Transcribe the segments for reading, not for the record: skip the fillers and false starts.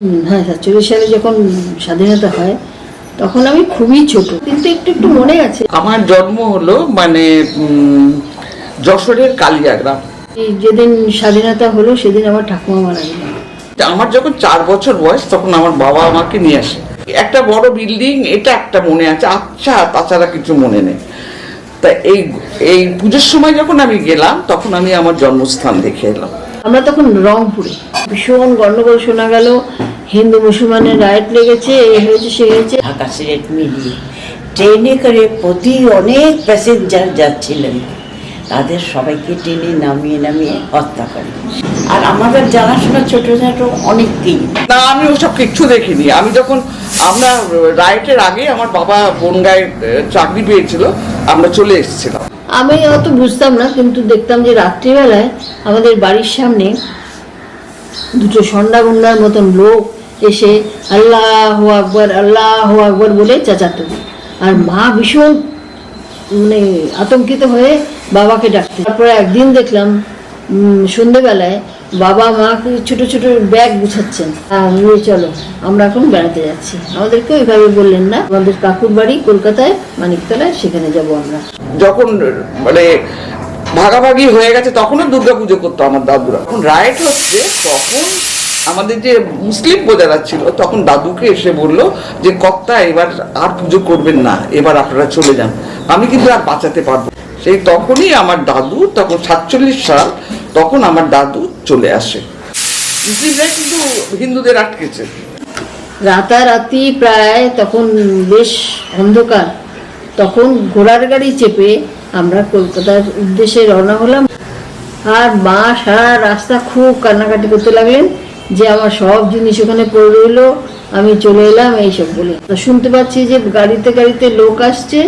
হ্যাঁ, 47 সালে যখন স্বাধীনতা হয় তখন আমি খুবই ছোট, কিন্তু একটু একটু মনে আছে। আমার জন্ম হলো যশোরের কালিয়াগ্রাম। যেদিন স্বাধীনতা হলো সেদিন আমার ঠাকুমা মারা গেল। আমার যখন 4 বছর বয়স তখন আমার বাবা আমাকে নিয়ে আসে। একটা বড় বিল্ডিং, এটা একটা মনে আছে, আচ্ছা তাছাড়া কিছু মনে নেই। তা এই পুজোর সময় যখন আমি গেলাম তখন আমি আমার জন্মস্থান দেখে এলাম। আমরা তখন রংপুরে ভীষণ গন্ডগোল শোনা গেল, হিন্দু মুসলমানের রাইট লেগেছে, এই হয়েছে সে হয়েছে। ঢাকা সিলেট মিলিয়ে ট্রেনে করে প্রতি অনেক প্যাসেঞ্জার যাচ্ছিলেন, তাদের সবাইকে ট্রেনে নামিয়ে নামিয়ে হত্যা করে। আর আমাদের জানাশোনা ছোটোখাটো অনেককেই না, আমি ওসব কিচ্ছু দেখিনি। আমরা রাইটের আগে আমার বাবা বনগাঁয় চাকরি পেয়েছিল, আমরা চলে এসেছিলাম। আমি অত বুঝতাম না, কিন্তু দেখতাম যে রাত্রিবেলায় আমাদের বাড়ির সামনে দুটো সন্ধ্যা গুন্ডার মতন লোক এসে আল্লাহু আকবার বলে চেঁচাতো। আর মা ভীষণ আতঙ্কিত হয়ে বাবাকে ডাকতে। তারপরে একদিন দেখলাম সন্ধেবেলায় বাবা মাকে ছোট ছোট ব্যাগ গুছাচ্ছেন, চলো আমরা এখন বেড়াতে যাচ্ছি। আমাদেরকে ওইভাবে বললেন না, আমাদের কাকুর বাড়ি কলকাতায় মানিকতলায়, সেখানে যাব আমরা। যখন ভাগাভাগি হয়ে গেছে তখনও দুর্গাপুজো করতো আমার দাদুরা। যখন রাইট হচ্ছে তখন আমাদের যে মুসলিম প্রজারা ছিল তখন দাদুকে এসে বললো যে কর্তা এবার আর পুজো করবেন না, এবার আপনারা চলে যান, আমি কিন্তু আর বাঁচাতে পারবো। সেই তখনই আমার দাদু, তখন 47 সাল, তখন আমার দাদু চলে আসে। মুসলিমরা কিন্তু হিন্দুদের আটকেছে। রাতারাতি প্রায় তখন বেশ অন্ধকার, তখন ঘোড়ার গাড়ি চেপে আমরা কলকাতার উদ্দেশ্যে রওনা হলাম। আর মা সারা রাস্তা খুব কান্নাকাটি করতে লাগলেন যে আমার সব জিনিস ওখানে পড়ে রইলো, আমি চলে এলাম এইসব বলে। শুনতে পাচ্ছি যে গাড়িতে গাড়িতে লোক আসছে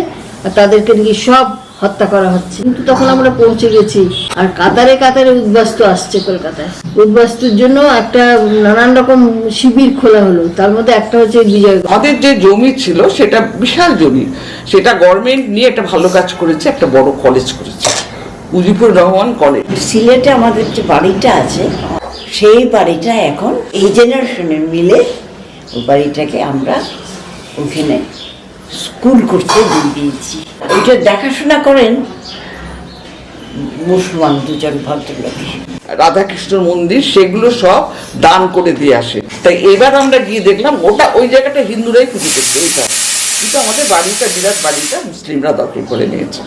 আর তাদেরকে নাকি সব হত্যা করা হচ্ছে। কিন্তু তখন আমরা পৌঁছে গেছি, আর কাতারে কাতারে উদ্বাস্তু আসছে কলকাতায়। উদ্বাস্তুর জন্য একটা নানান রকম শিবির খোলা হলো, তার মধ্যে একটা হচ্ছে বিজয়। আমাদের যে জমি ছিল সেটা বিশাল জমি, সেটা গভর্নমেন্ট নিয়ে একটা ভালো কাজ করেছে, একটা বড় কলেজ করেছে, মুজিবুর রহমান কলেজ। সিলেটে আমাদের যে বাড়িটা আছে সেই বাড়িটা এখন এই জেনারেশনের মিলে ওই বাড়িটাকে আমরা ওখানে স্কুল করতে দিয়ে দিয়েছি। ওইটা দেখাশোনা করেন মুসলমান দুজন ভদ্রলোক। রাধাকৃষ্ণ মন্দির সেগুলো সব দান করে দিয়ে আসে। তাই এবার আমরা গিয়ে দেখলাম ওই জায়গাটা হিন্দুরাই পুজো করছে, কিন্তু আমাদের বাড়িটা, বিরাট বাড়িটা মুসলিমরা দখল করে নিয়েছে।